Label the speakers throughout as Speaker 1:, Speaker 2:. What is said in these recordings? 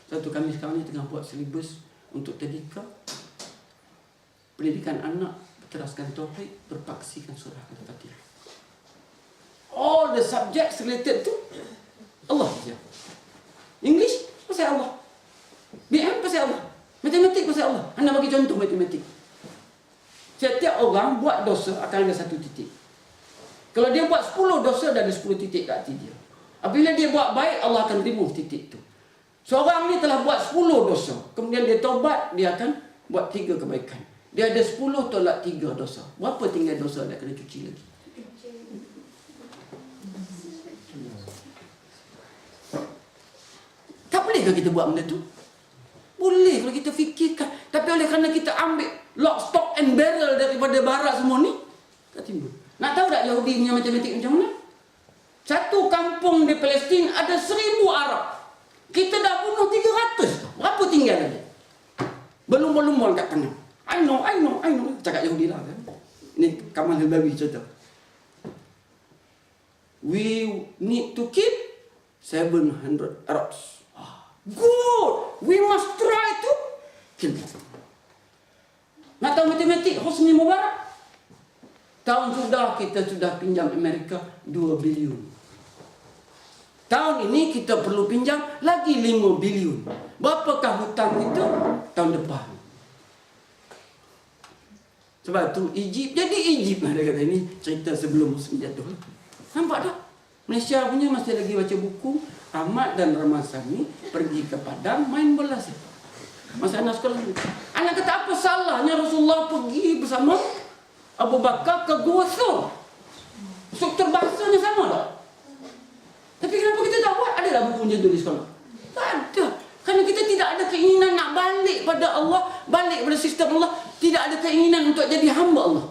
Speaker 1: Satu kami sekarang ni tengah buat silibus untuk tadika pendidikan anak berteraskan tauhid, berpaksikan surah Al-Fatihah. All the subjects related to Allah saja. English pasal Allah, BM pasal Allah, matematik pasal Allah. Anda bagi contoh matematik. Setiap orang buat dosa akan ada satu titik. Kalau dia buat 10 dosa, dah ada 10 titik kat hati dia. Apabila dia buat baik, Allah akan remove titik tu. Seorang ni telah buat 10 dosa, kemudian dia taubat, dia akan buat 3 kebaikan. Dia ada 10 tolak 3 dosa. Berapa tinggal dosa dia kena cuci lagi? Tak boleh ke kita buat benda tu? Boleh kalau kita fikirkan. Tapi oleh kerana kita ambil lock, stock and barrel daripada barat semua ni, tak timbul. Nak tahu tak Yahudi punya matematik macam mana? Satu kampung di Palestin ada 1000 Arab. Kita dah bunuh 300. Berapa tinggal lagi? Berlumba-lumba kat tengah. I know. Cakap Yahudi lah kan. Ini Kamal Hilbawi cerita. We need to keep 700 Arabs. Good. We must try to kill them. Nak tahu matematik Husni Mubarak? Tahun kita sudah pinjam Amerika 2 bilion. Tahun ini kita perlu pinjam lagi 5 bilion. Berapakah hutang kita tahun depan? Sebab tu Egypt jadi Egypt lah dia kata. Ini cerita sebelum Muslim jatuh. Nampak tak? Malaysia punya masih lagi baca buku. Ahmad dan Ramasani pergi ke Padang main bola sepak. Masa anak sekolah ni. Anak kata apa salahnya Rasulullah pergi bersama Abu Bakar ke Gua Thur. Struktur bahasanya sama tak? Tapi kenapa kita tak buat? Ada tak buku macam tu di sekolah? Tak ada. Kerana kita tidak ada keinginan nak balik pada Allah, balik pada sistem Allah. Tidak ada keinginan untuk jadi hamba Allah.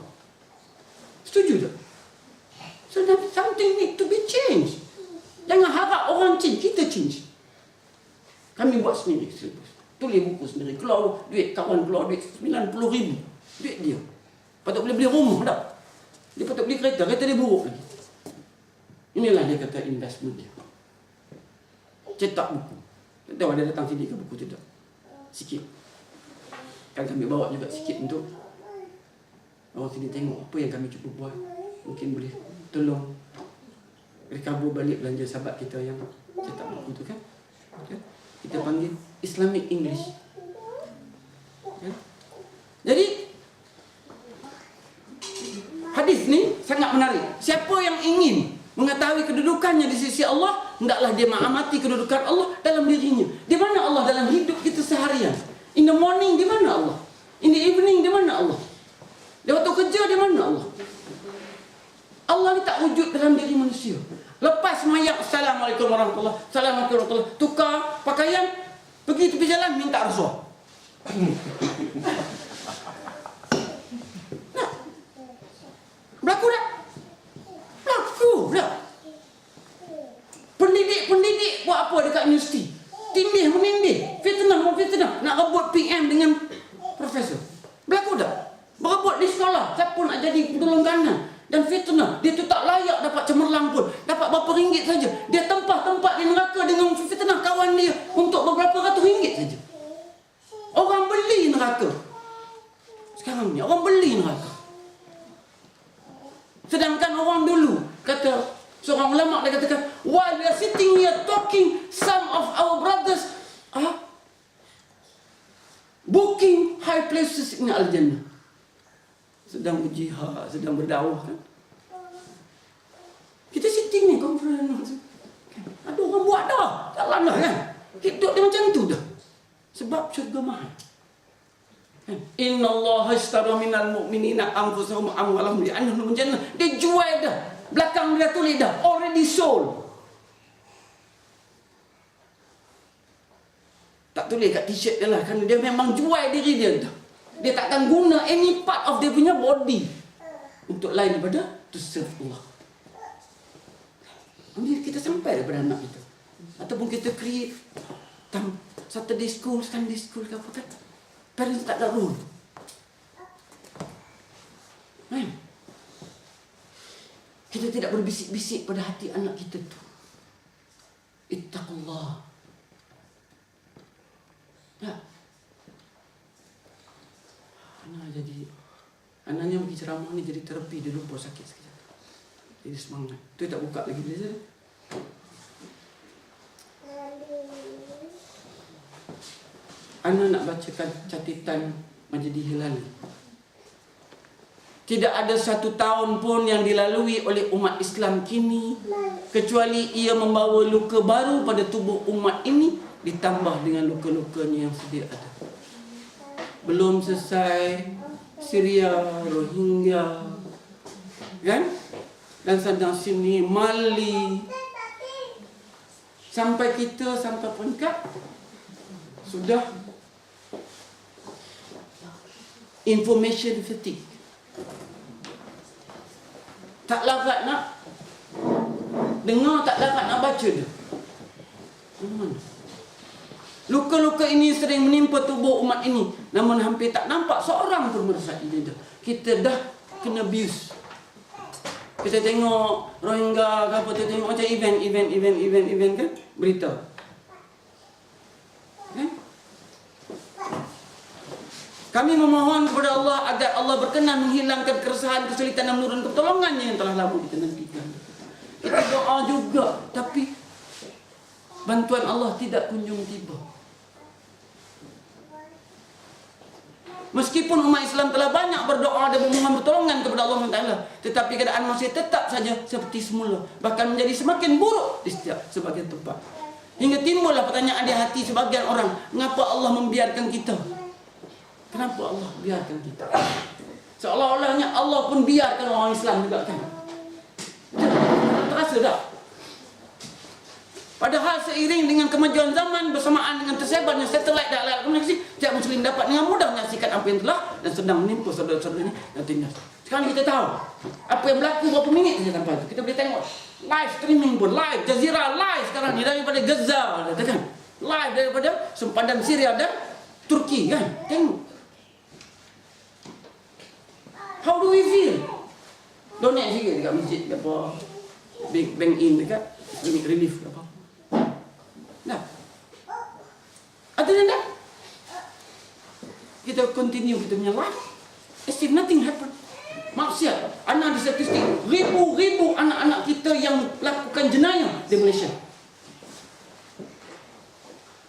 Speaker 1: Setuju tak? So something need to be changed. Jangan harap orang change, kita change. Kami buat sendiri silibus. Tulis buku sendiri. Keluar duit, kawan keluar duit 90,000. Duit dia. Patut boleh beli rumah tak? Dia patut beli kereta dia buruk lagi. Inilah dia kata investment dia. Cetak buku. Tak tahu ada datang sini ke buku cetak. Sikit. Kan kami bawa juga sikit untuk orang sini tengok apa yang kami cuba buat. Mungkin boleh tolong recover balik belanja sahabat kita yang cetak buku tu kan. Kita panggil Islamic English. Jadi hadis ni sangat menarik. Siapa yang ingin mengetahui kedudukannya di sisi Allah, hendaklah dia mengamati kedudukan Allah dalam dirinya. Di mana Allah dalam hidup kita seharian? In the morning, di mana Allah? In the evening, di mana Allah? Di waktu kerja, di mana Allah? Allah ni tak wujud dalam diri manusia. Lepas mayat, Assalamualaikum warahmatullahi wabarakatuh, Assalamualaikum warahmatullahi wabarakatuh, tukar pakaian, pergi tepi jalan, minta rasuah. Berlaku tak? Berlaku tak? Pendidik buat apa dekat universiti? Tindih menindih, fitnah, nak rebut PM dengan profesor. Berlaku tak? Berebut di sekolah, siapa nak jadi penolong kanan? Dan fitnah, dia tu tak layak dapat cemerlang pun, dapat berapa ringgit saja. Dia tempat di neraka dengan fitnah kawan dia untuk beberapa ratus ringgit saja. Orang beli neraka. Sekarang ni orang beli neraka. Sedangkan orang dulu, kata seorang ulama, dia katakan, while we are sitting here talking, some of our brothers are booking high places in Al-Jannah. Sedang berjihad, sedang berdakwah kan. Kita sitting ni conference. Ada orang buat dah. Jalan dah kan. Hidup dia macam tu dah. Sebab syurga mahal. Inna Allah ishtara minal mu'minina anfusahum amwalahum li'annahum jannah. Dia jual dah. Belakang dia tulis dah. Already sold. Tak tulis kat t-shirt dia lah. Kerana dia memang jual diri dia dah. Dia takkan guna any part of dia punya body untuk lain daripada to serve Allah. Jadi kita sampai daripada anak kita. Ataupun kita create Saturday school, Sunday school ke apa kan. Parents tak ada rule. Kita tidak berbisik-bisik pada hati anak kita tu. Ittaqullah. Ya. Anaknya pergi ceramah ni jadi terapi, dia lupa sakit sekejap. Jadi semangat. Tu tak buka lagi dia. Anak nak bacakan catatan Majdi Hilali. Tidak ada satu tahun pun yang dilalui oleh umat Islam kini kecuali ia membawa luka baru pada tubuh umat ini, ditambah dengan luka-lukanya yang sedia ada. Belum selesai Syria, Rohingya, kan? Dan sedang sini Mali. Sampai peringkat sudah information fatigue. Tak larat nak dengar, tak larat nak baca dia. Mana? Luka-luka ini sering menimpa tubuh umat ini, namun hampir tak nampak seorang pun merasai dia. Kita dah kena abuse. Kita tengok Rohingya ke apa, kita tengok macam event kan, berita. Kan? Kami memohon kepada Allah agar Allah berkenan menghilangkan keresahan, kesulitan dan menurunkan pertolongannya yang telah lama kita nantikan. Kita doa juga, tapi bantuan Allah tidak kunjung tiba. Meskipun umat Islam telah banyak berdoa dan memohon pertolongan kepada Allah SWT, tetapi keadaan masih tetap saja seperti semula, bahkan menjadi semakin buruk di setiap sebagian tempat. Hingga timbullah pertanyaan di hati sebagian orang, mengapa Allah membiarkan kita? Kenapa Allah biarkan kita? Seolah-olahnya Allah pun biarkan orang Islam juga, kan? Terasa tak? Padahal seiring dengan kemajuan zaman bersamaan dengan tersebarnya satelit dan alat komunikasi, setiap Muslim dapat dengan mudah menyaksikan apa yang telah dan sedang menimpa saudara-saudaranya yang tindas. Sekarang kita tahu apa yang berlaku berapa minit saja tanpa itu. Kita boleh tengok live streaming pun, live Jazeera live sekarang ni daripada Gaza, kan? Live daripada sempadan Syria dan Turki, kan? Tengok. How do we feel? Donate sikit dekat masjid apa, bank in dekat relief apa. Nah, other than that, kita continue kita punya life as if nothing happened. Maksiat, anak di statistik ribu-ribu anak-anak kita yang lakukan jenayah di Malaysia.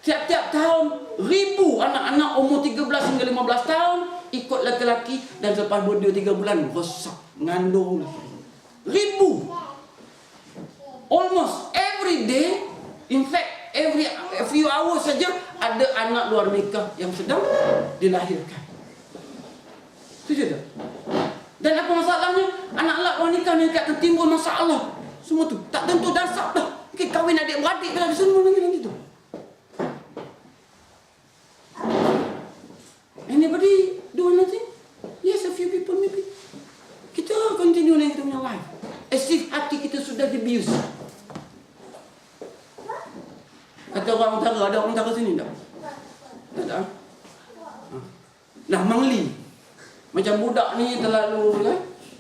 Speaker 1: Tiap-tiap tahun ribu anak-anak umur 13 hingga 15 tahun ikut lelaki dan selepas 2-3 bulan rosak, mengandung. Ribu. Almost every day, in fact every few hours saja ada anak luar nikah yang sedang dilahirkan. Setuju tak? Dan apa masalahnya? Anak-anak luar nikah ni akan timbul masalah. Semua tu tak tentu dasar dah. Mungkin kahwin adik-beradik dah semua lagi gitu. Anybody do anything? Yes, a few people maybe. Kita continue dengan kita punya life as if hati kita sudah abuse. Kata orang utara, ada orang utara sini tak? Tak ada. Nah, mangli. Macam budak ni terlalu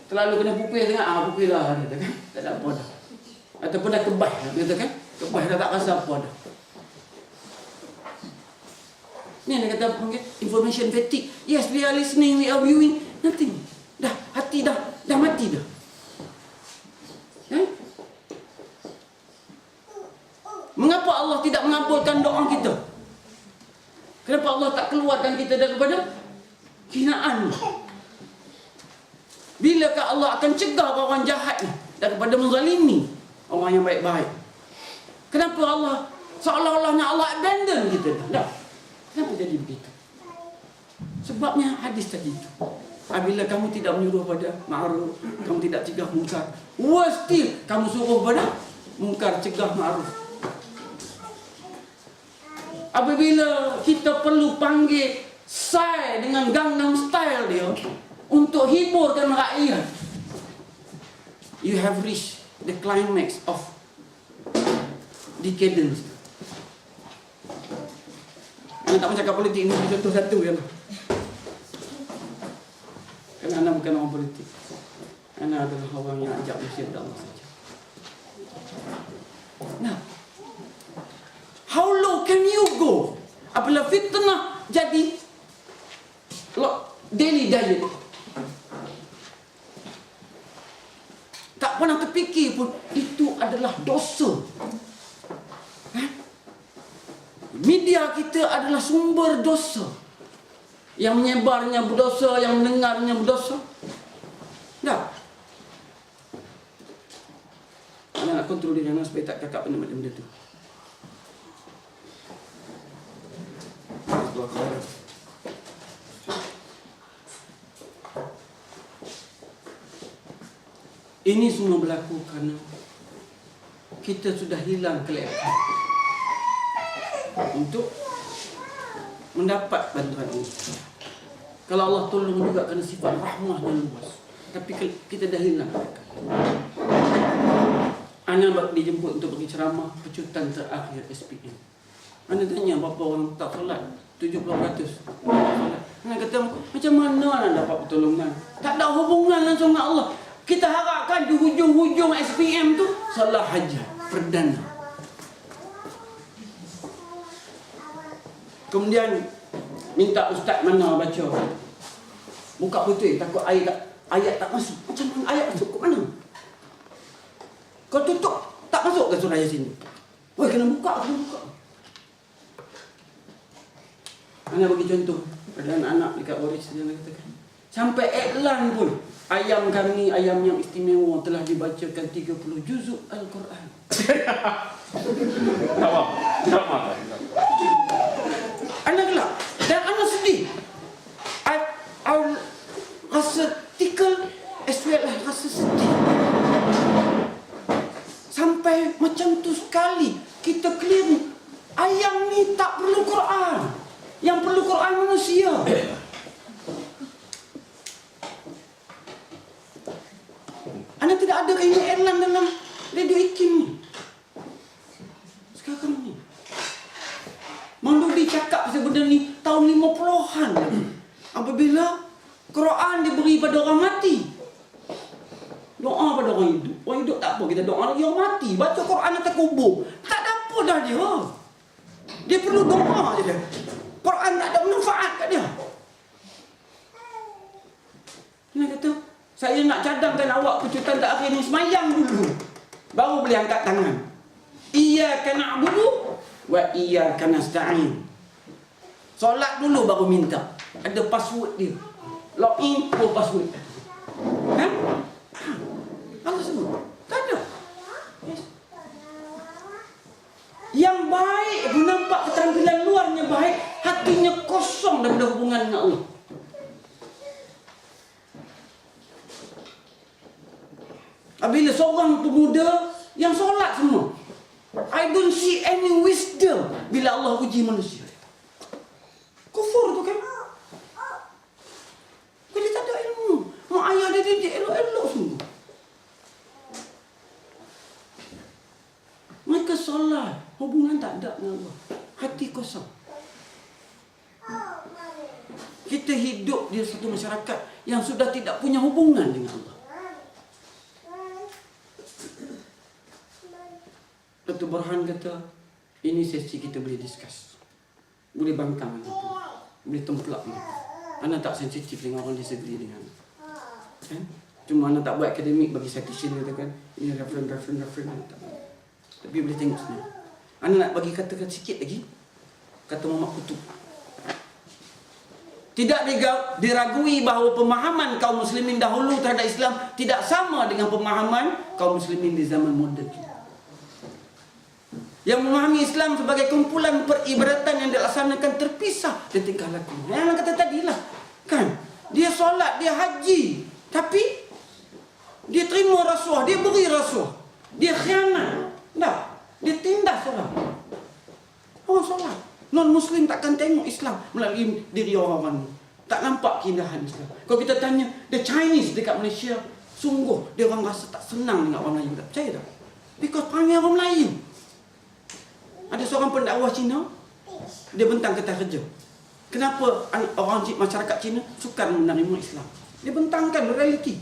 Speaker 1: kena pupil sangat. Pupil lah, kata kan. Tak ada apa dah. Ataupun dah kebah, kata kan. Kebah dah tak rasa apa dah. Ni dia kata information fatigue. Yes, we are listening, we are viewing, nothing. Dah hati dah mati dah. Mengapa Allah tidak mengabulkan doa kita? Kenapa Allah tak keluarkan kita daripada hinaan? Bilakah Allah akan cegah orang jahat ni daripada menzalimi orang yang baik-baik? Kenapa Allah seolah-olahnya Allah abandon kita dah? Kenapa jadi begitu? Sebabnya hadis tadi itu. Apabila kamu tidak menyuruh pada ma'ruf, kamu tidak cegah mungkar, worse still, kamu suruh pada mungkar, cegah ma'ruf. Apabila kita perlu panggil Psy dengan Gangnam Style dia untuk hiburkan rakyat, you have reached the climax of decadence. Anda tak cakap politik ni satu-satu je lah. Kerana anda bukan orang politik. Anda adalah orang yang ajak manusia pada Allah saja. Nah, how low can you go? Apabila fitnah Media kita adalah sumber dosa. Yang menyebarnya berdosa, yang mendengarnya berdosa. Tak. Anak nak kontrol diri anak supaya tak kakak benda-benda tu. Ini semua berlaku kerana kita sudah hilang kelayakan untuk mendapat bantuan ini. Kalau Allah tolong juga kerana sifat rahmah dan luas, tapi kita dah hilang. Anak dijemput untuk pergi ceramah pecutan terakhir SPM. Anak tanya berapa orang tak solat? 70%. Anak kata macam mana anak dapat pertolongan? Tak ada hubungan langsung dengan Allah. Kita harapkan di hujung-hujung SPM tu salah hajat perdana. Kemudian minta ustaz mana baca. Buka putih takut ayat tak masuk. Macam mana ayat masuk ke mana? Kau tutup tak masuk ke surah Yasin. Woi kena buka. Anak bagi contoh pada anak-anak dekat Oris dia katakan. Sampai iklan pun ayam kami, ayam yang istimewa telah dibacakan 30 juzuk Al-Quran. Tak apa. Anak gelap dan anak sedih. I rasa tickle as well lah, rasa sedih. Sampai macam tu sekali kita keliru. Ayam ni tak perlu Quran. Yang perlu Quran manusia. Anda tidak ada keinginan iklan dalam radio IKIM ni. Sekarang ni Mandudi cakap pasal benda ni tahun 50-an. Apabila Quran diberi pada orang mati, doa pada orang hidup. Orang hidup tak apa, kita doa lagi orang mati. Baca Quran atas kubur, tak ada apa dah dia. Dia perlu doa je dia. Quran tak ada manfaat kat dia. Dia kata, saya nak cadangkan awak pecutan terakhir ni semayang dulu, baru boleh angkat tangan. Iyyaka na'budu wa iyyaka nasta'in. Solat dulu baru minta. Ada password dia. Login pun password. Kan? Allah sebut. Tak ada. Yes. Yang baik pun nampak keterampilan luarnya baik, hatinya kosong daripada hubungan dengan Allah. Bila seorang pemuda yang solat semua, I don't see any wisdom bila Allah uji manusia. Kufur tu kan? Dia tak ada ilmu. Mak ayah dia didik elok-elok semua. Mereka solat, hubungan tak ada dengan Allah. Hati kosong. Kita hidup di satu masyarakat yang sudah tidak punya hubungan dengan Allah. Dr. Burhan kata, ini sesi kita boleh discuss. Boleh bangkang gitu. Boleh templak gitu. Anak tak sensitif dengan orang disagree dengan. Kan? Cuma anak tak buat akademik bagi citation kata kan. Ini reference. Tapi boleh tengok sebenarnya. Anak nak bagi kata-kata sikit lagi. Kata Muhammad Qutub. Tidak diragui bahawa pemahaman kaum muslimin dahulu terhadap Islam tidak sama dengan pemahaman kaum muslimin di zaman moden. Yang memahami Islam sebagai kumpulan peribadatan yang dilaksanakan terpisah dari tingkah laku. Yang kata tadilah, kan? Dia solat, dia haji, tapi dia terima rasuah, dia beri rasuah, dia khianat. Tak, dia tindas orang. Orang solat, non-Muslim takkan tengok Islam melalui diri orang-orang ni. Tak nampak keindahan Islam. Kalau kita tanya, the Chinese dekat Malaysia, sungguh dia orang rasa tak senang dengan orang Melayu. Tak percaya tak? Because panggil orang Melayu. Ada seorang pendakwah Cina, dia bentang kertas kerja. Kenapa orang masyarakat Cina sukar menerima Islam? Dia bentangkan realiti.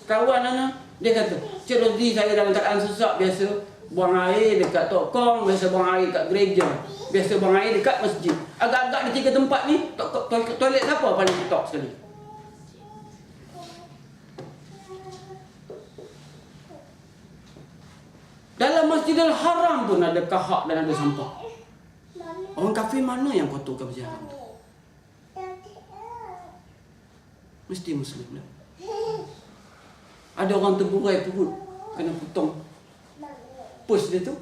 Speaker 1: Kawan anak, dia kata, Cik Rozli saya dalam keadaan sesak biasa buang air dekat tokong, biasa buang air dekat gereja, biasa buang air dekat masjid. Agak-agak di 3 tempat ni, toilet siapa paling top sekali? Dalam Masjidil Haram pun ada kahak dan ada sampah. Orang kafir mana yang kotorkan Masjidil Haram? Mesti Muslim lah. Ada orang terburai perut, kena potong pus dia tu.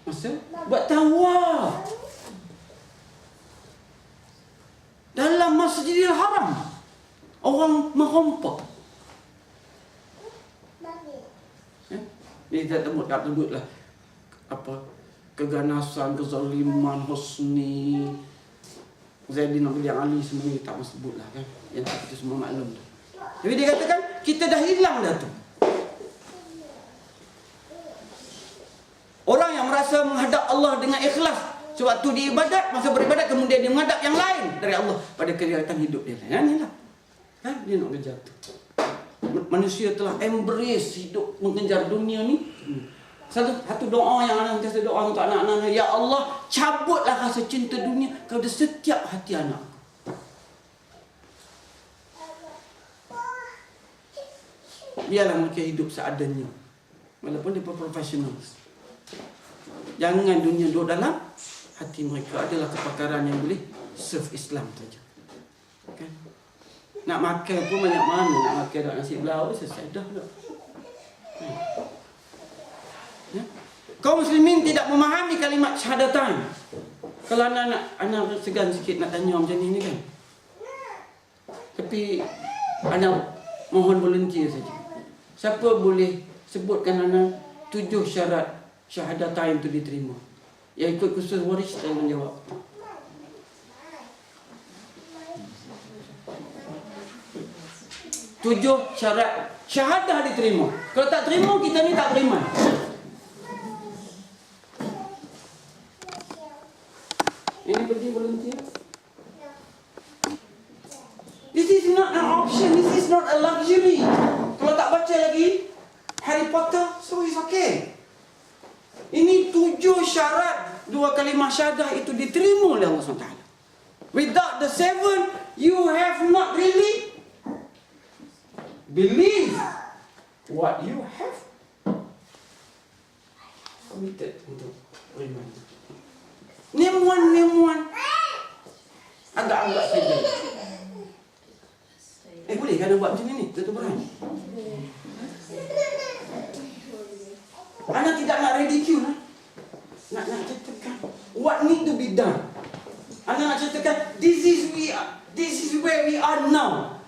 Speaker 1: Masa buat tawaf dalam Masjidil Haram, orang merompak. Dia tak sebut lah apa keganasan, kezaliman, husni, Zaidin Abdul Ali semua ni tak masuk sebut lah kan. Yang kita semua maklum tu. Jadi dia katakan kita dah hilang dah tu. Orang yang merasa menghadap Allah dengan ikhlas sewaktu diibadat, masa beribadat, kemudian dia menghadap yang lain dari Allah pada kegiatan hidup dia. Inilah. Kan dia nak kejar tu. Manusia telah embrace hidup mengejar dunia ni. Satu doa yang anak biasa doa untuk anak-anak, ya Allah, cabutlah rasa cinta dunia kepada setiap hati anak. Biarlah mereka hidup seadanya, walaupun dia profesional. Jangan dunia duduk dalam hati mereka. Adalah kepakaran yang boleh serve Islam saja. Kan? Nak makan pun banyak mana. Nak makan dak nasi belau selesai dah. Ya? Kaum muslimin tidak memahami kalimat syahadatain. Kalau anak segan sikit nak tanya macam ni kan. Tapi anak mohon volunteer saja. Siapa boleh sebutkan anak 7 syarat syahadatain itu diterima? Yang ikut kursus waris dan menjawab. 7 syarat syahadah diterima. Kalau tak terima, kita ni tak beriman. Ini penting volunteer. This is not an option. This is not a luxury. Kalau tak baca lagi Harry Potter, so it's okay. Ini 7 syarat 2 kalimah syahadah itu diterima oleh Allah SWT. Without the 7, you have not really believe what you have committed untuk beriman. Name one. Agak-agak saja. Boleh kan buat macam ni? Tuan-tuan berani? Anak tidak nak ridicule. Nak ceritakan what need to be done. Anak nak ceritakan this is where we are now.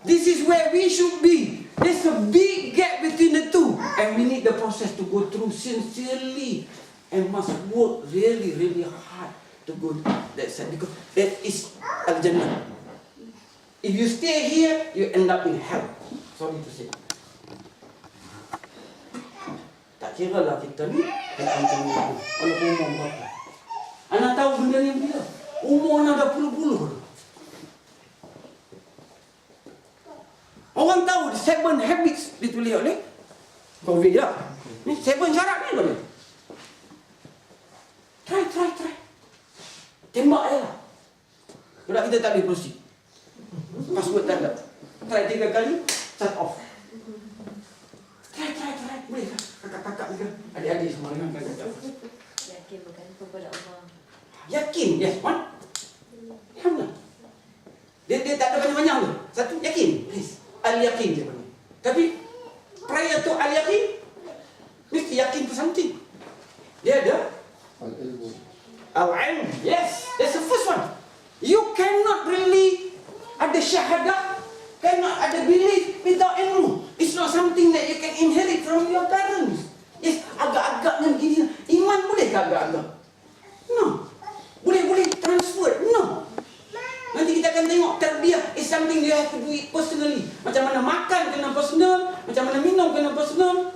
Speaker 1: This is where we should be. There's a big gap between the two, and we need the process to go through sincerely, and must work really, really hard to go that side, because that is Al-Jannah. If you stay here, you end up in hell. Sorry to say. Tak kira lah kita ni macam ni. Walaupun umur berapa. Anak tahu benda ni bila? Umur anak dah puluh-puluh. Orang tahu 7 habits ditulis oleh COVID lah. Ni 7 syarat ni boleh. Try. Tembak je lah. Budak kita tak boleh proceed. Password tak ada. Try 3 kali, shut off. Try. Boleh tak? Kakak-kakak juga. Adik-adik semua dengan kakak-kakak.
Speaker 2: Yakin bukan kepada Allah.
Speaker 1: Yakin, yes, one. Alhamdulillah. Dia tak ada banyak-banyak tu. Satu, yakin, please. Al-yakin dia panggil. Tapi prior to al-yakin, mesti yakin to something. Dia ada al-ilm. Yes, that's the first one. You cannot really ada syahadah, cannot ada belief without ilmu. It's not something that you can inherit from your parents. Yes, agak-agaknya begini. Iman boleh ke agak-agak? No. Boleh transfer? No. Nanti kita akan tengok tarbiyah is something you have to do it personally. Macam mana makan kena personal, macam mana minum kena personal.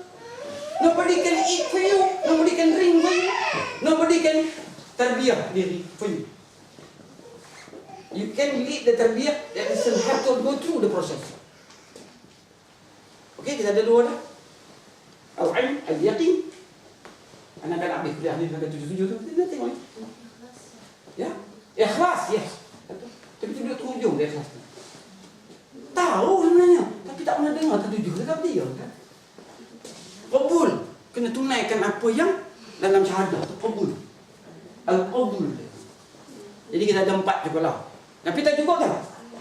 Speaker 1: Nobody can eat for you, nobody can drink for you, nobody can tarbiyah diri for you. You can lead the tarbiyah, that person have to go through the process. Okay, kita ada 2 dah. Al-ilm, al-yaqin. Anak kan habis kuliah ni dekat 7 tu, kita tengok ni. Ya? Ikhlas, yes. Tapi tu duduk terhujung dia ikhlas. Tahu sebenarnya, tapi tak pernah dengar tertuju dekat dia kan. Qabul. Kena tunaikan apa yang dalam syahadah tu, qabul. Al-qabul. Jadi kita ada 4 cukup lah. Tapi tak cukup kan?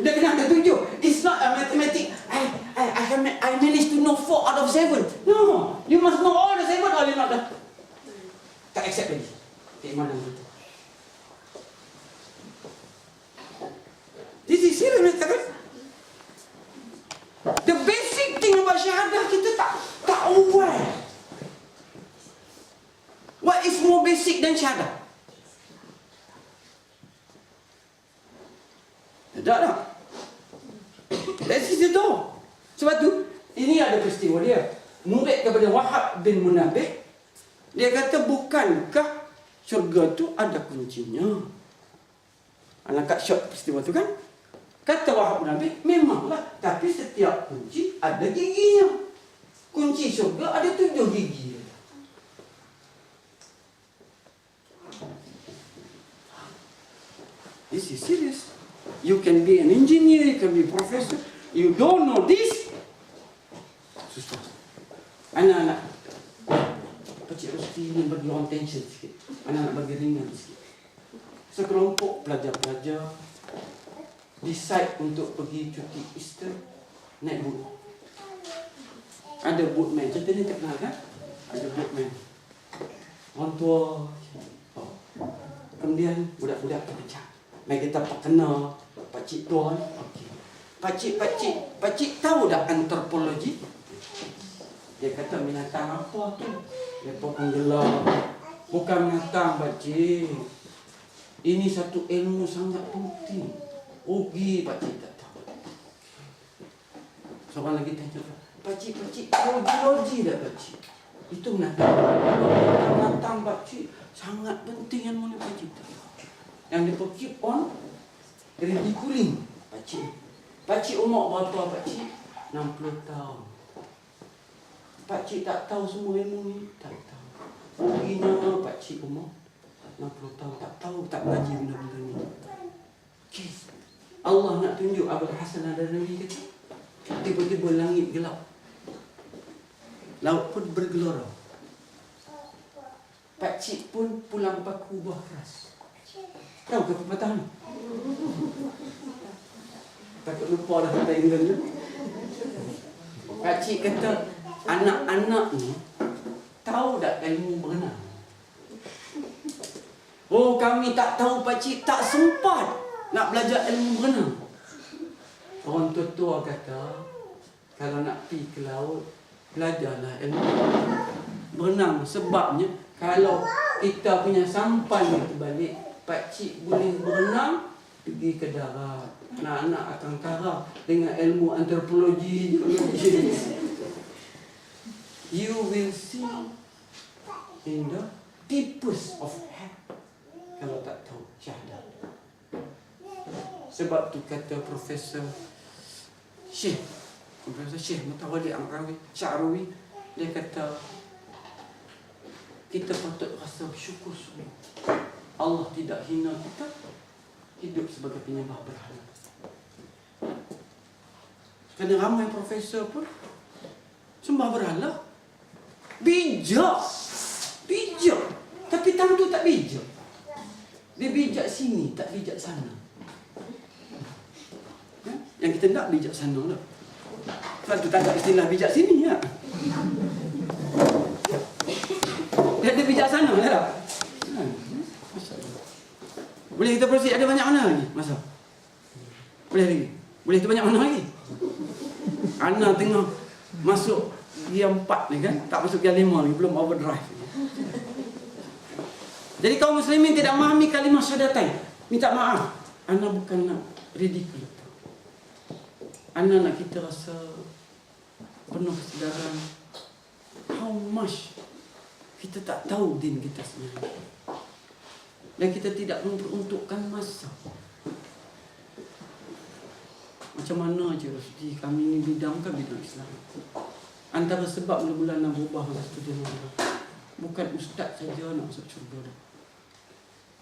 Speaker 1: Dia kena ada 7. It's not a mathematics. I managed to know 4 out of 7. No. You must know all the 7 or you not dah. Tak accept lagi. Keimanan itu. This is serious kan? The basic thing about syahadah kita tak aware. What is more basic than syahadah? Tak tak. That is the door. Sebab tu, ini ada peristiwa dia. Murid kepada Wahab bin Munabbih, dia kata, bukankah syurga tu ada kuncinya? Anak kat short peristiwa tu kan? Kata Wahab bin Munabbih, memanglah. Tapi setiap kunci ada giginya. Kunci syurga ada 7 gigi. This is serious. You can be an engineer, you can be a professor. You don't know this. Susah. Anak-anak, Pakcik Rosti ni bagi orang tension sikit. Anak-anak bagi ringan sikit. Sekelompok pelajar-pelajar decide untuk pergi cuti Easter naik boat. Ada boatman. Cerita ni tak kenal kan? Ada boatman. Orang tua. Oh. Kemudian budak-budak terpecah. Mari kita kena pakcik tuan. Okey. Pakcik tahu tak antropologi? Dia kata binatang apa tu? Dia penggelar. Bukan binatang pakcik. Ini satu ilmu sangat penting. Ugi pakcik tak tahu. Seorang lagi tanya, pakcik tahu geologi tak pakcik? Itu binatang pakcik sangat penting ilmu ni pakcik tak tahu. Yang dia keep on ridiculing pakcik. Pakcik umur berapa pakcik? 60 tahun. Pakcik tak tahu semua ilmu ni? Tak tahu. Ruginya pakcik umur 60 tahun. Tak tahu, tak belajar benda-benda ni. Okay. Allah nak tunjuk Abul Hasan An-Nadawi kata, tiba-tiba langit gelap. Laut pun bergelora. Pakcik pun pulang paku buah keras. Tahu ke pepatah ni? Takut lupa dah kata England tu. Pakcik kata, anak-anak ni tahu tak ilmu berenang? Oh, kami tak tahu pakcik, tak sempat nak belajar ilmu berenang. Orang tua-tua kata, kalau nak pergi ke laut, belajarlah ilmu berenang. Sebabnya, kalau kita punya sampan itu balik, pakcik boleh berenang, pergi ke darat. Anak-anak akan karam dengan ilmu antropologi, geologi. You will see in the deepest of hell kalau tak tahu syahadah. Sebab tu kata Profesor Syekh Mutawalli Sya'rawi, dia kata kita patut rasa bersyukur sungguh Allah tidak hina kita hidup sebagai penyembah berhala. Kerana ramai profesor pun sembah berhala. Bijak. Tapi time tu tak bijak. Dia bijak sini, tak bijak sana. Yang kita nak bijak sana lah. Sebab tu tak ada istilah bijak sini ya. Dia ada bijak sana tak? Boleh kita proceed, ada banyak mana lagi masa? Boleh lagi? Boleh tu banyak mana lagi? Ana tengah masuk gear 4 ni kan, tak masuk gear 5 lagi, belum overdrive. Jadi kaum muslimin tidak memahami kalimah syahadatain. Minta maaf. Ana bukan nak ridicule. Ana nak kita rasa penuh kesedaran how much kita tak tahu din kita sendiri. Dan kita tidak memperuntukkan masa. Macam mana je Rosdi, kami ni bidang Islam. Antara sebab mula-mula nak berubah masa studi mana, bukan ustaz saja nak masuk syurga dah.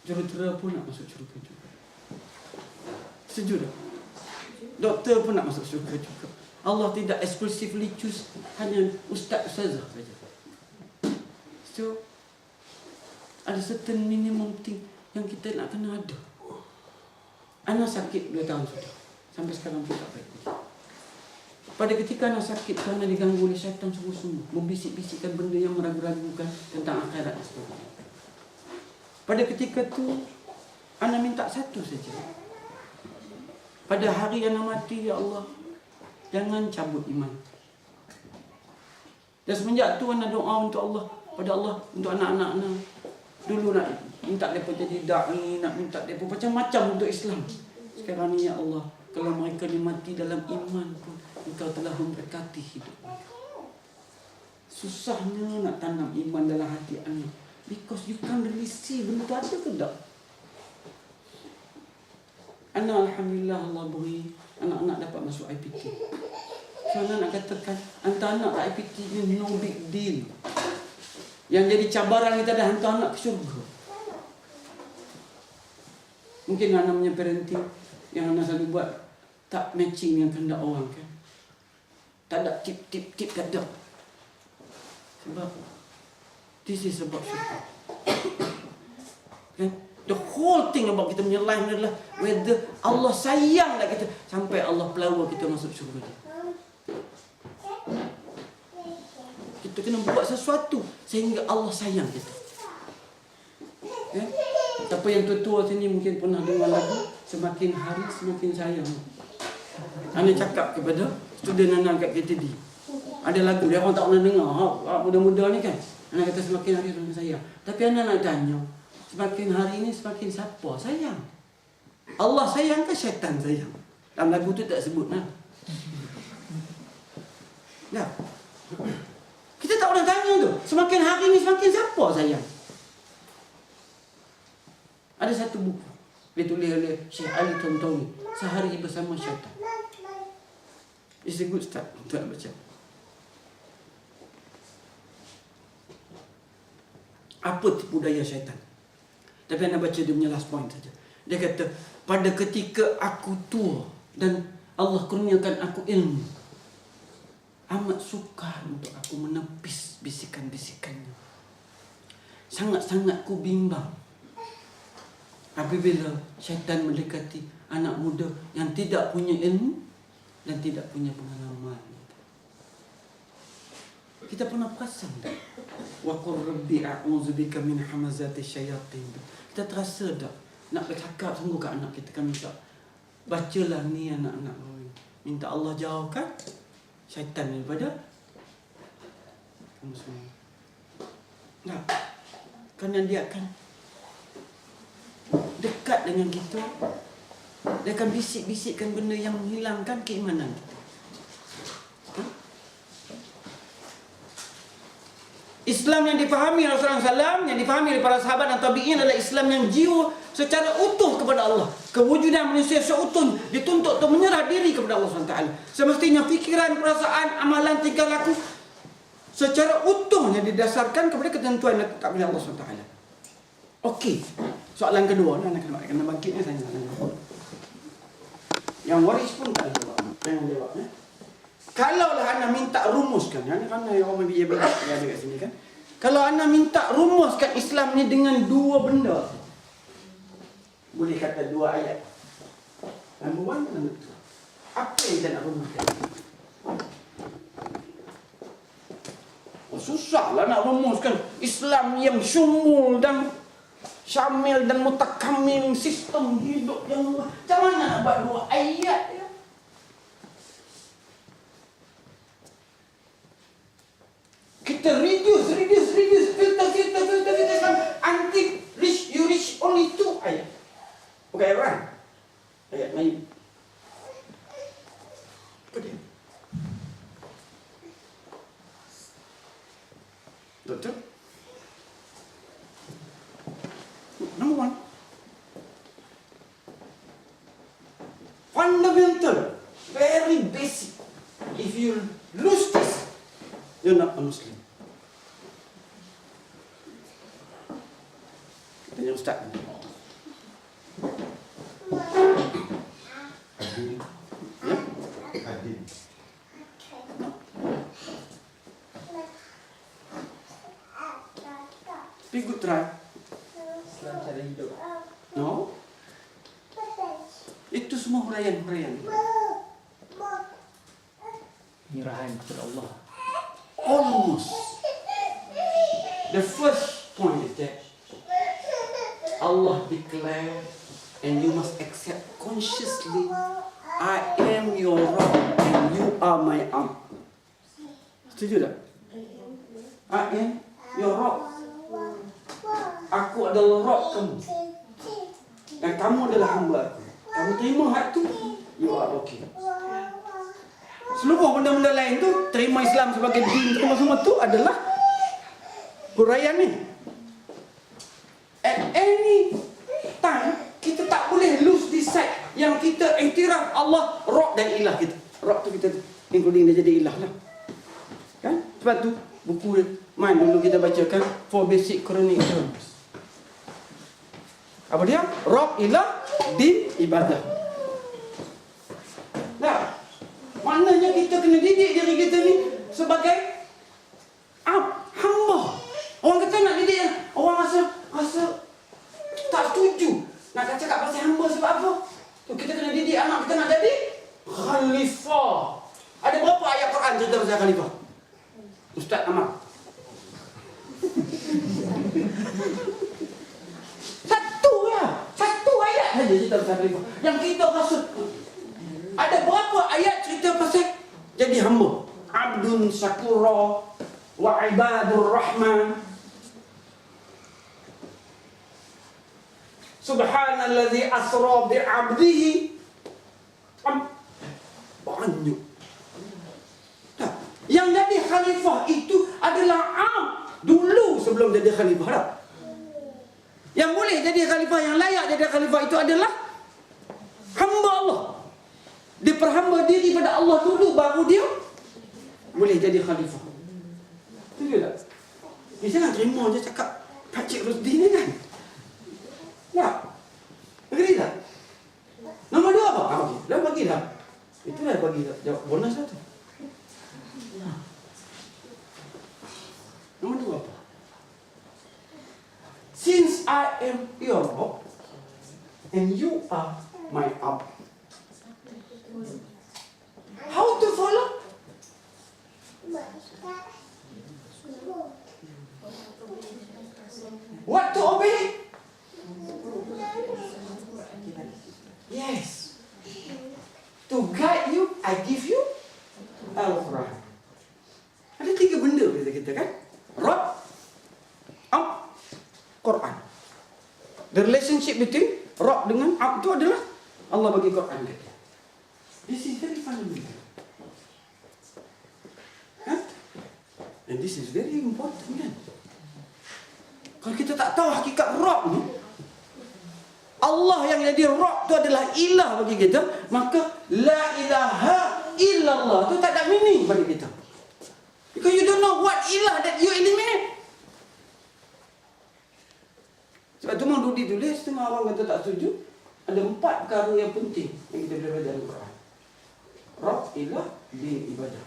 Speaker 1: Jurutera pun nak masuk syurga juga. Setuju tak? Doktor pun nak masuk syurga juga. Allah tidak exclusively choose hanya ustaz-ustazah saja. So, ada certain minimum thing yang kita nak kena ada. Anak sakit 2 tahun sudah. Sampai sekarang pun tak baik. Pada ketika anak sakit kerana diganggu oleh syaitan sungguh-sungguh, membisik-bisikkan benda yang meragu-ragukan tentang akhirat dan sebagainya. Pada ketika tu, anak minta satu saja. Pada hari anak mati, ya Allah, jangan cabut iman. Dan semenjak tu anak doa untuk Allah, pada Allah, untuk anak-anak anak. Dulu nak minta mereka jadi da'i, nak minta mereka macam-macam untuk Islam. Sekarang ni, ya Allah, kalau mereka ni mati dalam iman pun, Engkau telah memberkati hidup mereka. Susahnya nak tanam iman dalam hati anak. Because you can't really see benda tu ada ke tak? Anak Alhamdulillah Allah beri anak-anak dapat masuk IPT. So anak nak katakan hantar anak ke IPT ni no big deal. Yang jadi cabaran kita dah hantar anak ke syurga. Mungkin anak punya parenting yang anak selalu buat tak matching dengan kehendak orang kan. Tak ada tip tak ada. Sebab this is about syurga. Kan? The whole thing about kita punya life adalah whether Allah sayang tak kita sampai Allah pelawa kita masuk syurga dia. Kita kena buat sesuatu sehingga Allah sayang kita. Ya? Siapa yang tua-tua sini mungkin pernah dengar lagu Semakin Hari Semakin Sayang. Ana cakap kepada student anak kat KTD. Ada lagu dia orang tak pernah dengar. Muda-muda ni kan. Ana kata semakin hari semakin sayang. Tapi ana nak tanya, semakin hari ni semakin siapa sayang? Allah sayang ke syaitan sayang? Dalam lagu tu tak sebut nah. Ya. Kita tak pernah tanya tu. Semakin hari ni semakin siapa sayang? Ada satu buku ditulis oleh Syekh Ali Tontowi, Sehari Bersama Syaitan. It's a good start untuk baca. Apa tipu daya syaitan? Tapi anda baca dia punya last point saja. Dia kata, pada ketika aku tua dan Allah kurniakan aku ilmu, amat sukar untuk aku menepis bisikan-bisikannya. Sangat-sangat ku bimbang apabila syaitan mendekati anak muda yang tidak punya ilmu dan tidak punya pengalaman. Kita pernah perasan tak? Wa qur rabbi a'udzubika min hamazati syayatin. Kita terasa tak? Nak bercakap sungguh kat anak kita kan minta. Bacalah ni anak-anak. Minta Allah jauhkan syaitan daripada kamu semua. Tak. Kerana dia akan dekat dengan kita. Dia akan bisik-bisikkan benda yang menghilangkan keimanan kita. Islam yang dipahami Rasulullah SAW, yang dipahami oleh para sahabat dan tabi'in adalah Islam yang jiwa secara utuh kepada Allah. Kewujudan manusia seutuh dituntut untuk menyerah diri kepada Allah SWT. Semestinya fikiran, perasaan, amalan, tingkah laku secara utuhnya didasarkan kepada ketentuan dan tetap oleh Allah SWT. Okey, soalan kedua, nak kena bangkitnya saya. Yang waris pun tak jawab. Jangan jawab. Kalaulah anda minta rumuskan, kan orang biar ada kat sini kan. Kalau anda minta rumuskan Islam ni dengan 2 benda, boleh kata 2 ayat. Number 1, number 2. Apa yang kita nak rumuskan? Susahlah nak rumuskan Islam yang syumul dan syamil dan mutakamil, sistem hidup yang macam mana nak buat 2 ayat ya? Kita reduce filter until you reach only 2 ayat. Okay, right? Ayat Melayu. Apa dia? Doktor? Number 1. Fundamental. Very basic. If you lose this, you're not a Muslim. Kita yang ustaz.
Speaker 3: Adil.
Speaker 1: Ya?
Speaker 3: Adil. Islam cara hidup.
Speaker 1: No. Itu semua huraian-huraian.
Speaker 3: Penyerahan kepada Allah.
Speaker 1: Almost. The first point is that Allah declared, and you must accept consciously, I am your Rabb and you are my Abd. Setuju tak? I am your Rabb. Aku adalah Rabb kamu. Dan kamu adalah hamba aku. Kamu terima hak tu, you are okay. Seluruh benda-benda lain tu, terima Islam sebagai din semua tu adalah huraian ni. At any time, kita tak boleh lose this sight yang kita iktiraf Allah Rabb dan ilah kita. Rabb tu kita including dia jadi ilah lah. Kan? Sebab tu buku main dulu kita bacakan 4 basic Quranic terms. Apa dia? Rabb, ilah, din, ibadah. Nah, maknanya kita kena didik diri kita ni sebagai hamba. Orang kata nak didik, orang rasa tak setuju. Nak cakap pasal hamba sebab apa? So, kita kena didik anak kita nak jadi khalifah. Ada berapa ayat Quran cerita pasal khalifah? Ustaz Ahmad. Satu ayat saja cerita pasal khalifah. Yang kita rasa ada berapa ayat cerita pasal jadi hamba? Abdun syakura wa ibadur rahman. Subhanallazi asra bi'abdihi. Banyak. Nah, yang jadi khalifah itu adalah dulu sebelum jadi khalifah dah. Yang boleh jadi khalifah, yang layak jadi khalifah itu adalah hamba Allah. Dia perhamba diri pada Allah dulu, baru dia boleh jadi khalifah. Setuju tak? Dia jangan terima je cakap Pakcik Rusdi ni kan. Tak? Agree tak? Nombor 2 apa? Okey, dah bagi dah. Itu dah bagi dah. Jawab bonus dah tu. Nombor 2 apa? Since I am your Rabb and you are my Abd. How to follow? What to obey? Yes. To guide you, I give you Al-Quran. Ada 3 benda kita kan? Rabb, Abd, Quran. The relationship between Rabb dengan Abd itu adalah Allah bagi Quran kat dia. This is very fundamental. Huh? And this is very important kan? Kalau kita tak tahu hakikat Rabb ni, Allah yang jadi Rabb tu adalah ilah bagi kita, maka la ilaha illallah tu tak ada meaning bagi kita. Because you don't know what ilah that you eliminate. Sebab tu Maududi tulis, setengah orang kata tak setuju. Ada 4 perkara yang penting yang kita boleh belajar dalam Quran. Rabb, ilah, din, ibadah.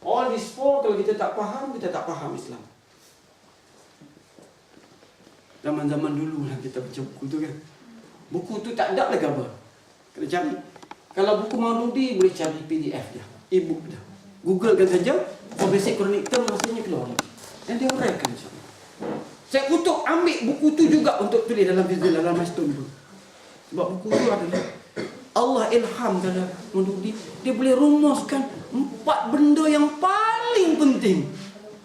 Speaker 1: All these 4 kalau kita tak faham, kita tak faham Islam. Zaman-zaman dulu lah kita baca buku tu kan. Buku tu tak ada lah gambar. Kena cari. Kalau buku Maududi boleh cari PDF dia, e-book dia. Google kan saja, for basic Quranic term rasanya keluar. Dan dia uraikan macam ni. Saya kutuk ambil buku tu juga untuk tulis dalam dalam milestone tu. Sebab buku tu adalah Allah ilham dalam Maududi. Dia boleh rumuskan 4 benda yang paling penting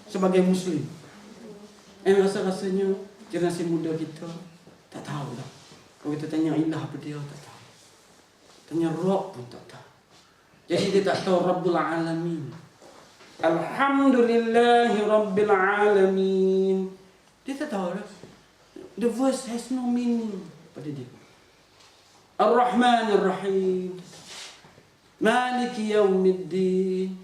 Speaker 1: sebagai Muslim. Dan rasa-rasanya generasi muda kita tak tahu lah. Kalau kita tanya ilah apa dia, tak tahu. Tanya Rabb pun tak tahu. Jadi dia tak tahu Rabbul Alamin. Alhamdulillahi Rabbil Alamin. Dia tak tahu lah. The verse has no meaning pada dia. Ar-Rahman Ar-Rahim. Maliki Yawmiddin.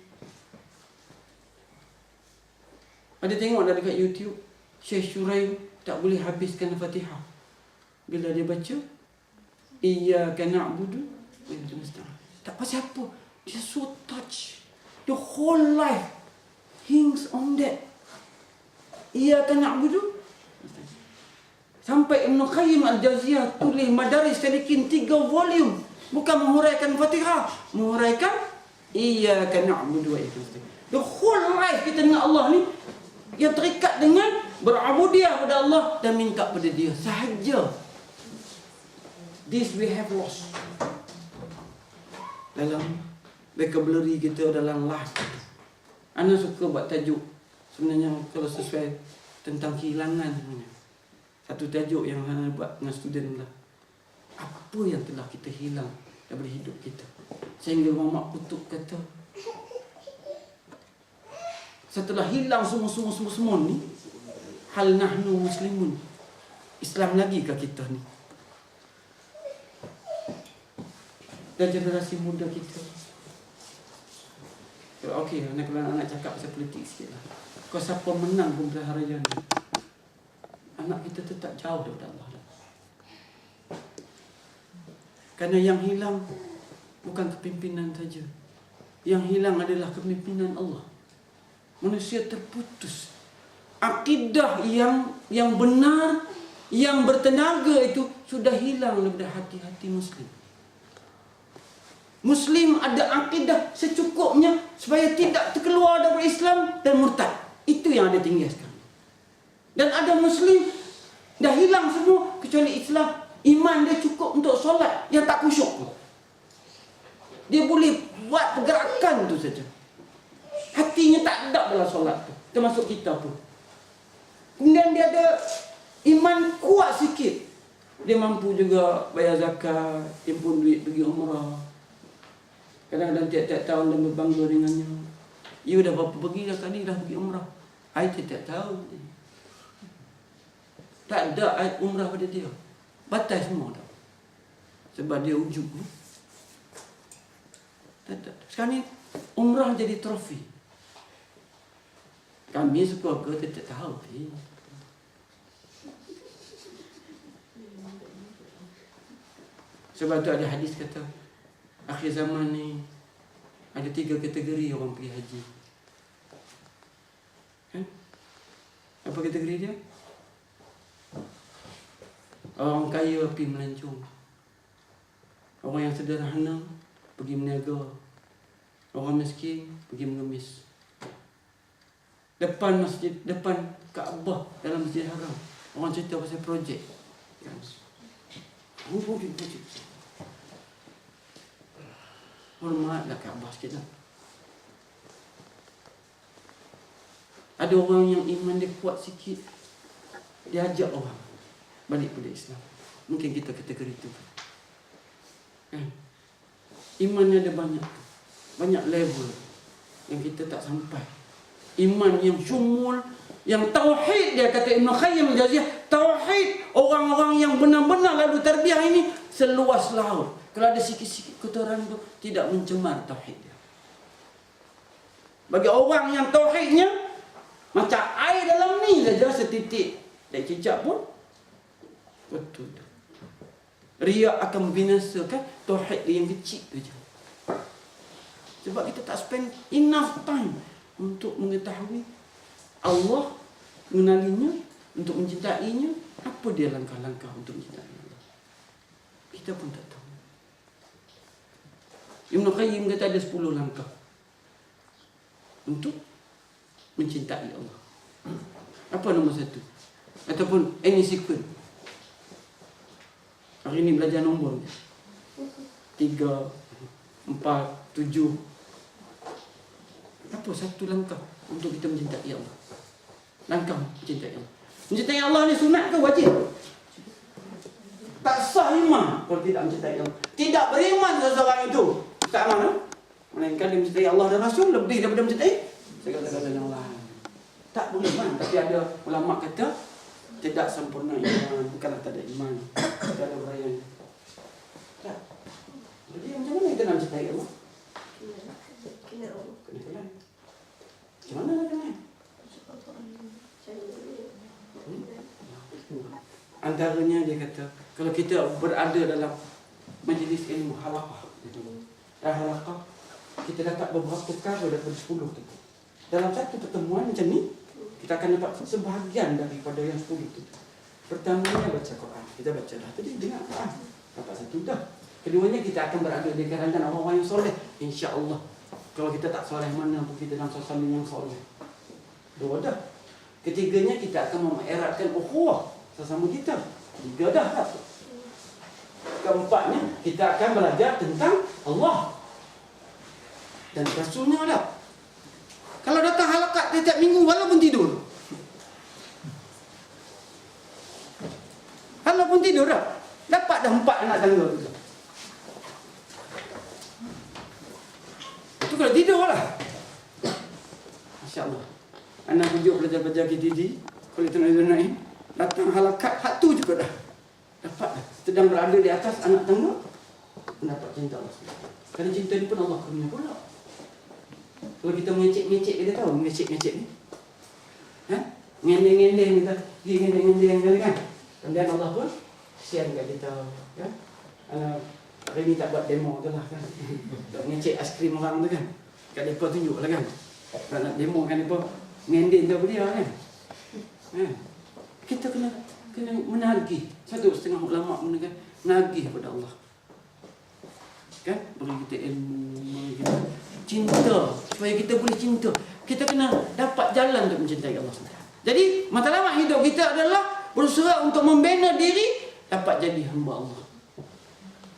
Speaker 1: Ada tengok dah dekat YouTube, Syekh Shuraim tak boleh habiskan Al-Fatihah. Bila dia baca Iyyaka na'budu wa iyyaka nasta'in. Tak pasal apa. Dia so touch. The whole life hangs on that. Iyyaka na'budu. Sampai Ibn Qayyim Al-Jauziyah tulis Madaris Salikin 3 volume. Bukan menghuraikan Fatihah, menghuraikan Iyyaka na'budu wa iyyaka nasta'in. The whole life kita dengan Allah ni yang terikat dengan berabudiah pada Allah dan minta pada Dia sahaja. This we have lost. Dalam vocabulary kita, dalam life kita. Ana suka buat tajuk sebenarnya kalau sesuai tentang kehilangan sebenarnya. Satu tajuk yang Ana buat dengan student lah. Apa yang telah kita hilang daripada hidup kita sehingga Muhammad Kutub kata setelah hilang semua ni, hal nahnu muslimun, Islam lagi ke kita ni? Dan generasi muda kita. Okey, kalau anak cakap pasal politik sikit lah. Kau siapa menang pemilihan raya ni, anak kita tetap jauh daripada Allah. Kerana yang hilang bukan kepimpinan saja. Yang hilang adalah kepimpinan Allah. Manusia terputus. Akidah yang benar, yang bertenaga itu sudah hilang daripada hati-hati Muslim. Muslim ada akidah secukupnya supaya tidak terkeluar daripada Islam dan murtad. Itu yang ada tinggal sekarang. Dan ada Muslim dah hilang semua kecuali Islam. Iman dia cukup untuk solat yang tak khusyuk. Dia boleh buat pergerakan tu saja. Hatinya tak ada dalam solat tu. Termasuk kita pun. Kemudian dia ada iman kuat sikit. Dia mampu juga bayar zakat, himpun duit pergi umrah. Kadang-kadang tiap-tiap tahun dia berbangga dengannya. You dah berapa pergi dah kali dah pergi umrah? I tiap-tiap tahun. Tak ada ayat umrah pada dia. Batal semua dah. Sebab dia ujub ni. Tak ada. Sekarang ni umrah jadi trofi. Kami sekeluarga tak tahu. Sebab tu ada hadis kata akhir zaman ni ada 3 kategori orang pergi haji. Kan? Apa kategori dia? Orang kaya pergi melancong. Orang yang sederhana pergi meniaga. Orang miskin pergi mengemis. Depan masjid, depan Kaabah dalam Masjid Haram, orang cerita pasal projek. Kan? Projek. Hormatlah Kaabah sikit lah. Ada orang yang iman dia kuat sikit, dia ajak orang balik pada Islam. Mungkin kita kategori itu. Kan? Imannya ada banyak level yang kita tak sampai. Iman yang syumul, yang tauhid, dia kata Ibn Qayyim Al-Jauziyah, tauhid orang-orang yang benar-benar lalu tarbiyah ini seluas laut. Kalau ada sikit-sikit kotoran tu tidak mencemar tauhid dia. Bagi orang yang tauhidnya macam air dalam ni saja setitik dan cicak pun betul. Riya akan membinasakan tauhid dia yang kecil tu je. Sebab kita tak spend enough time untuk mengetahui Allah, mengenalinya, untuk mencintainya. Apa dia langkah-langkah untuk mencintai Allah? Kita pun tak tahu. Ibn Qayyim kata ada 10 langkah untuk mencintai Allah. Apa nombor 1? Ataupun any sequence. Hari ni belajar nombor 3, 4, 7. Apa satu langkah untuk kita mencintai Allah? Langkah mencintai Allah. Mencintai Allah ni sunat ke wajib? Tak sah iman kalau tidak mencintai Allah. Tidak beriman seseorang itu tak mana? Melainkan dia mencintai Allah dan Rasul lebih daripada mencintai segala-galanya yang lain. Tak boleh iman. Tapi ada ulama kata tidak sempurna iman, bukanlah tak ada iman. Tak ada uraian. Tak. Jadi macam mana kita nak mencintai Allah?
Speaker 2: Kena Allah.
Speaker 1: Kena. Macam mana nak kenal? Antaranya dia kata, kalau kita berada dalam majlis ilmu halaqah, halaqah, kita dapat beberapa perkara daripada 10 tu. Dalam satu pertemuan macam ni, kita akan dapat sebahagian daripada yang 10 tu. Pertamanya baca Quran. Kita baca dah tadi dengar Quran. Dapat satu dah. Keduanya kita akan berada di kalangan orang-orang yang soleh. InsyaAllah. Kalau kita tak soleh, mana pun kita dalam suasana yang soleh. Dua dah. Ketiganya kita akan mengeratkan ukhuwah sesama kita. Tiga dah. Keempatnya kita akan belajar tentang Allah dan Rasulnya ada. Kalau datang halakat setiap minggu walaupun tidur. Walaupun tidur dah. Dapat dah 4 anak tangga tu. Itu kalau tidur lah. Masya-Allah. Anak tunjuk pelajar-pelajar KTD, kalau tuan-tuan datang halakat hak tu juga dah. Dapat dah. Sedang berada di atas anak tangga mendapat cinta Allah. Kerana cinta ni pun Allah kurnia pula. Kalau kita mengecek-ngecek, kita tahu mengecek-ngecek ni. Ha? Ngendeng-ngendeng kita, pergi ngendeng-ngendeng kan. Kemudian Allah pun kesian kat kita, kan? Hari ni tak buat demo tu lah kan. Tak ngecek aiskrim orang tu kan. Kat depa tunjuk lah kan. Tak nak demo kan depa ngendeng tu dia kan. Kita kena menagih. 1,5 ulama menagih kepada Allah. Kan? Beri kita ilmu, beri kita cinta, supaya kita boleh cinta. Kita kena dapat jalan untuk mencintai Allah SWT. Jadi, matlamat hidup kita adalah berusaha untuk membina diri dapat jadi hamba Allah.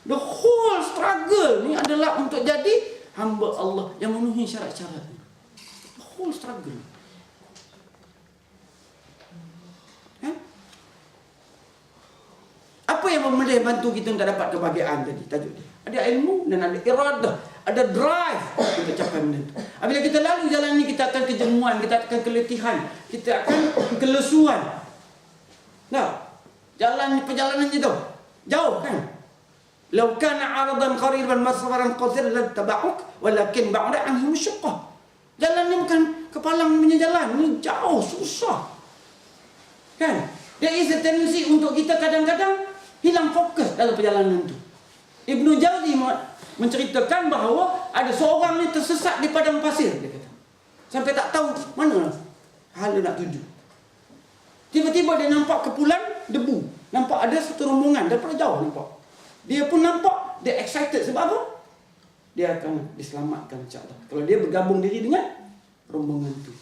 Speaker 1: The whole struggle ni adalah untuk jadi hamba Allah yang memenuhi syarat-syarat. The whole struggle. Apa yang boleh bantu kita untuk dapat kebahagiaan tadi? Tajuk dia. Ada ilmu dan ada iradah, ada drive untuk capai benda itu. Apabila kita lalu jalan ini, kita akan kejenuhan, kita akan keletihan, kita akan kelesuan. Nah, perjalanan itu jauh kan? Lau kana 'aradan qariban masfaran qasir lan taba'uk walakin ba'da anhu musyaqqah. Jalan ni bukan kepalang punya jalan, ni jauh, susah. Kan? There is a tendency untuk kita kadang-kadang hilang fokus dalam perjalanan itu. Ibnu Jauzi menceritakan bahawa ada seorang ni tersesat di padang pasir, dia kata. Sampai tak tahu mana hala nak tuju. Tiba-tiba dia nampak kepulan debu. Nampak ada satu rombongan daripada jauh nampak. Dia pun nampak, dia excited sebab apa? Dia akan diselamatkan insya-Allah. Kalau dia bergabung diri dengan rombongan itu.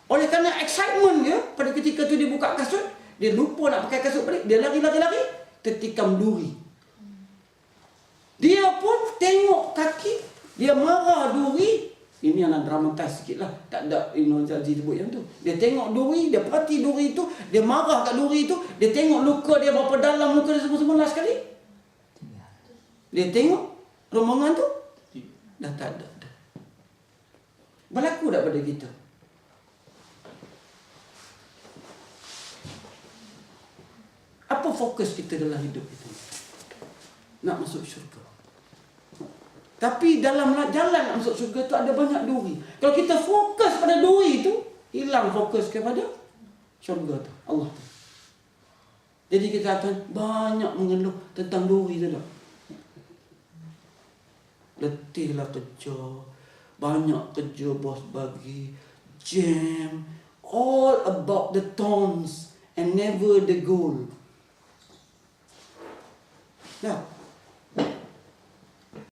Speaker 1: Oleh kerana excitement dia, pada ketika tu dia buka kasut, dia lupa nak pakai kasut balik, dia lari, tertikam duri. Dia pun tengok kaki, dia marah duri. Ini anak dramatize sikit lah, tak ada Ibnu Jauzi sebut yang tu. Dia tengok duri, dia perhati duri tu, dia marah kat duri tu, dia tengok luka dia berapa dalam, luka dia semua sekali. Dia tengok rombongan tu, dah tak ada. Berlaku tak pada kita? Apa fokus kita dalam hidup itu? Nak masuk syurga. Tapi dalam jalan nak masuk syurga tu ada banyak duri. Kalau kita fokus pada duri itu, hilang fokus kepada syurga tu, Allah tu. Jadi kita akan banyak mengeluh tentang duri tu dah. Letihlah kerja, banyak kerja bos bagi, jam, all about the thorns and never the goal. Nah,